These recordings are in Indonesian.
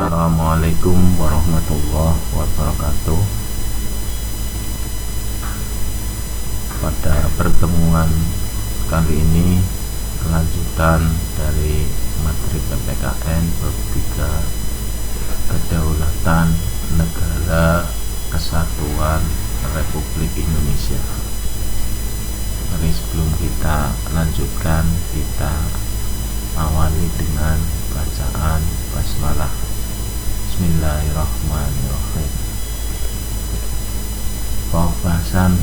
Assalamualaikum warahmatullahi wabarakatuh. Pada pertemuan kali ini, kelanjutan dari materi PPKN bab 3, Kedaulatan Negara Kesatuan Republik Indonesia. Tapi sebelum kita lanjutkan, kita awali dengan bacaan basmalah. Bismillahirrahmanirrahim. Pembahasan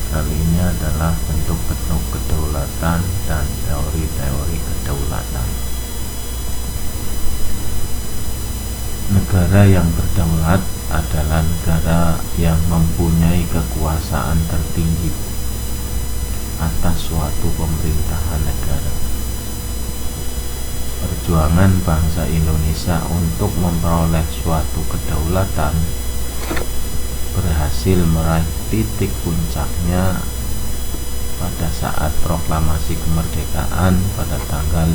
kali ini adalah bentuk-bentuk kedaulatan dan teori-teori kedaulatan. Negara yang berdaulat adalah negara yang mempunyai kekuasaan tertinggi atas suatu pemerintahan negara. Perjuangan bangsa Indonesia untuk memperoleh suatu kedaulatan berhasil meraih titik puncaknya pada saat proklamasi kemerdekaan pada tanggal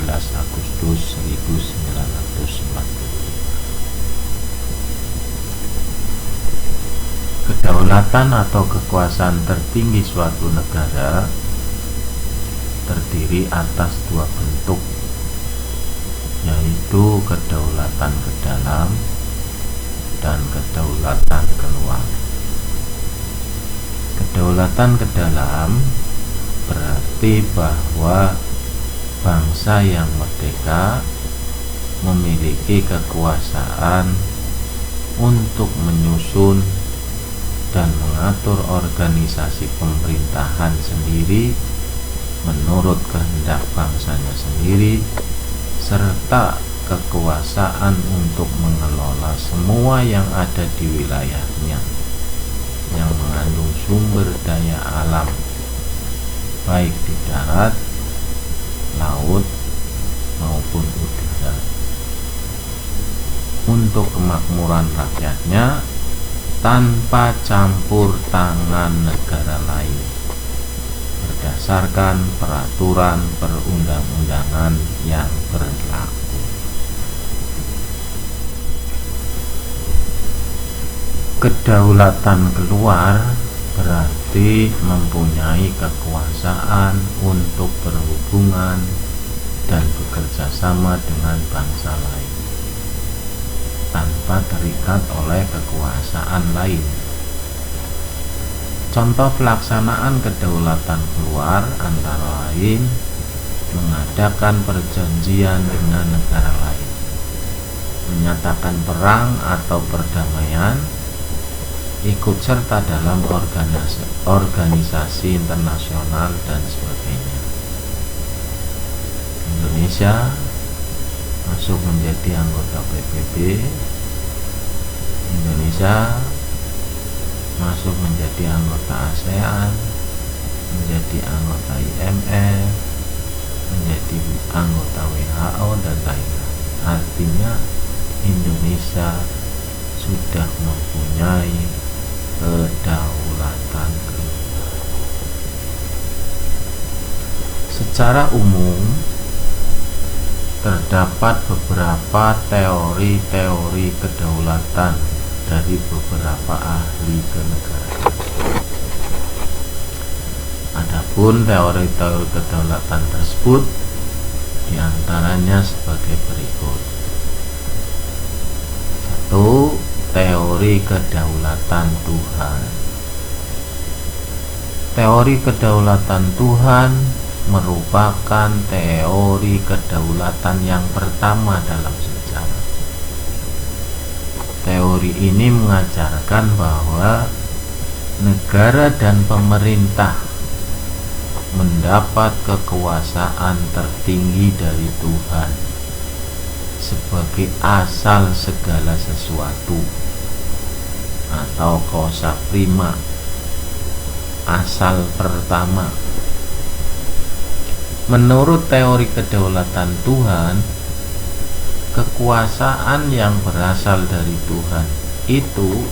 17 Agustus 1945. Kedaulatan atau kekuasaan tertinggi suatu negara terdiri atas dua bentuk, yaitu kedaulatan ke dalam dan kedaulatan keluar. Kedaulatan ke dalam berarti bahwa bangsa yang merdeka memiliki kekuasaan untuk menyusun dan mengatur organisasi pemerintahan sendiri menurut kehendak bangsanya sendiri, serta kekuasaan untuk mengelola semua yang ada di wilayahnya yang mengandung sumber daya alam, baik di darat, laut, maupun udara, untuk kemakmuran rakyatnya tanpa campur tangan negara lain, berdasarkan peraturan perundang-undangan yang berlaku. Kedaulatan keluar berarti mempunyai kekuasaan untuk berhubungan dan bekerja sama dengan bangsa lain tanpa terikat oleh kekuasaan lain. Contoh pelaksanaan kedaulatan keluar antara lain mengadakan perjanjian dengan negara lain, menyatakan perang atau perdamaian, ikut serta dalam organisasi internasional, dan sebagainya. Indonesia masuk menjadi anggota PBB, Indonesia masuk menjadi anggota ASEAN, menjadi anggota IMF, menjadi anggota WHO, dan lain-lain. Artinya Indonesia sudah mempunyai kedaulatan keluar. Secara umum terdapat beberapa teori-teori kedaulatan dari beberapa ahli kenegaraan. Adapun teori-teori kedaulatan tersebut diantaranya sebagai berikut. 1. Teori kedaulatan Tuhan. Teori kedaulatan Tuhan merupakan teori kedaulatan yang pertama dalam sejarah. Teori ini mengajarkan bahwa negara dan pemerintah mendapat kekuasaan tertinggi dari Tuhan sebagai asal segala sesuatu, atau causa prima, asal pertama. Menurut teori kedaulatan Tuhan, kekuasaan yang berasal dari Tuhan itu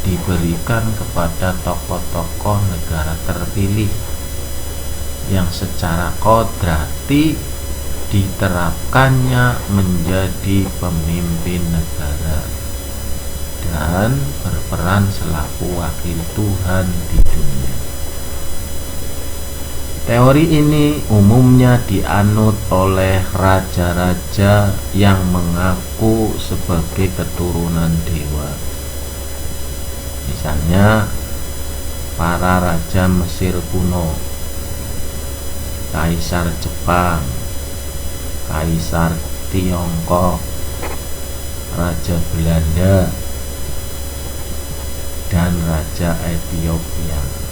diberikan kepada tokoh-tokoh negara terpilih yang secara kodrati diterapkannya menjadi pemimpin negara dan berperan selaku wakil Tuhan di dunia. Teori ini umumnya dianut oleh raja-raja yang mengaku sebagai keturunan dewa. Misalnya, para raja Mesir kuno, Kaisar Jepang, Kaisar Tiongkok, Raja Belanda, dan Raja Ethiopia.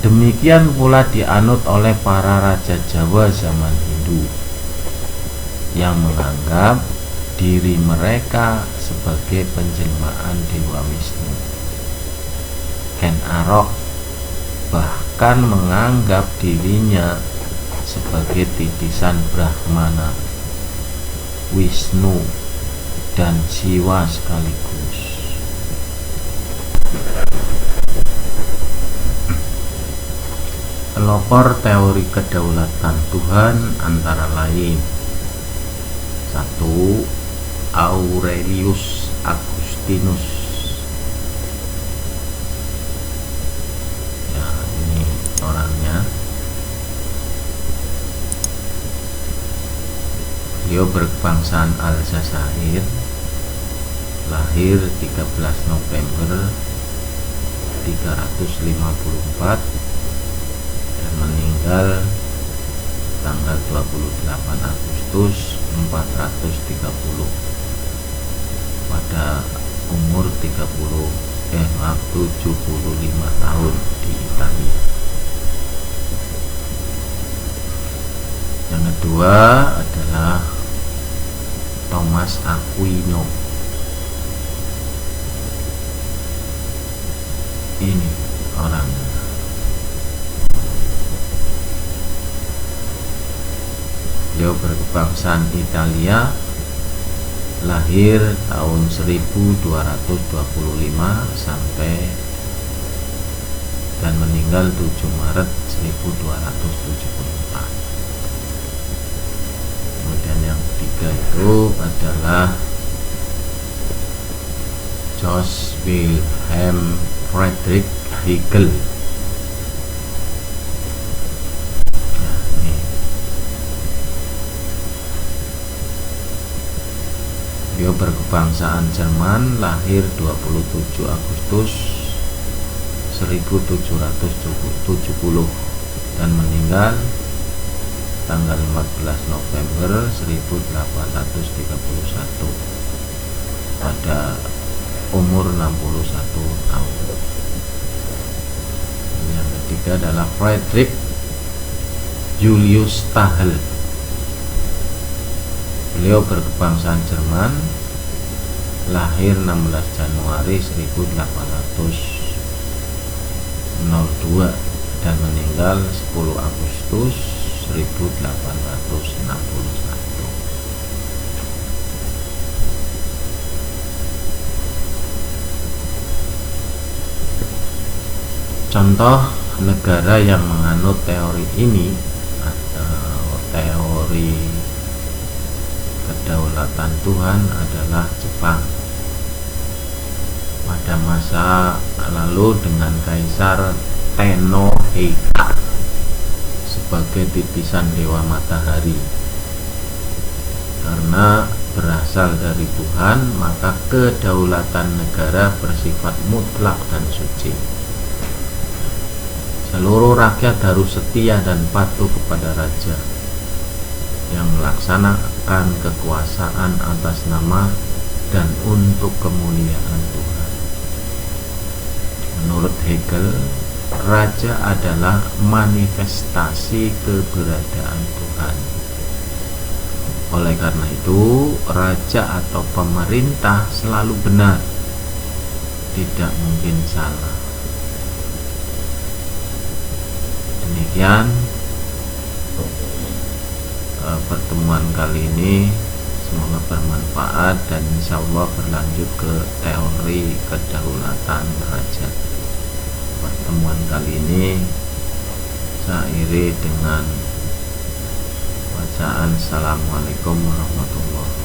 Demikian pula dianut oleh para raja Jawa zaman Hindu yang menganggap diri mereka sebagai penjelmaan Dewa Wisnu. Ken Arok bahkan menganggap dirinya sebagai titisan Brahmana, Wisnu, dan Siwa sekaligus. Pelopor teori kedaulatan Tuhan antara lain: 1. Aurelius Augustinus. Ya, ini orangnya. Beliau berkebangsaan Aljazair, lahir 13 November 354 dan meninggal tanggal 28 Agustus 430 pada umur 75 tahun di Italia. Yang kedua adalah Thomas Aquino. Ini orangnya. Beliau berkebangsaan Italia, lahir tahun 1225 sampai dan meninggal 7 Maret 1274. Kemudian yang ketiga itu adalah Johannes Wilhelm Friedrich Hegel. Beliau berkebangsaan Jerman, lahir 27 Agustus 1770 dan meninggal tanggal 14 November 1831 pada umur 61 tahun. Yang ketiga adalah Friedrich Julius Stahel. Beliau berkebangsaan Jerman, lahir 16 Januari 1802 dan meninggal 10 Agustus 1861. Contoh negara yang menganut teori ini atau teori kedaulatan Tuhan adalah Jepang. Pada masa lalu dengan Kaisar Tenno Heika sebagai titisan Dewa Matahari. Karena berasal dari Tuhan, maka kedaulatan negara bersifat mutlak dan suci. Seluruh rakyat harus setia dan patuh kepada raja yang melaksanakan kekuasaan atas nama dan untuk kemuliaan Tuhan. Menurut Hegel, raja adalah manifestasi keberadaan Tuhan. Oleh karena itu, raja atau pemerintah selalu benar, tidak mungkin salah. Demikian pertemuan kali ini, semoga bermanfaat dan insya Allah berlanjut ke teori kedaulatan raja. Pertemuan kali ini Kita akhiri dengan bacaan Assalamualaikum warahmatullahi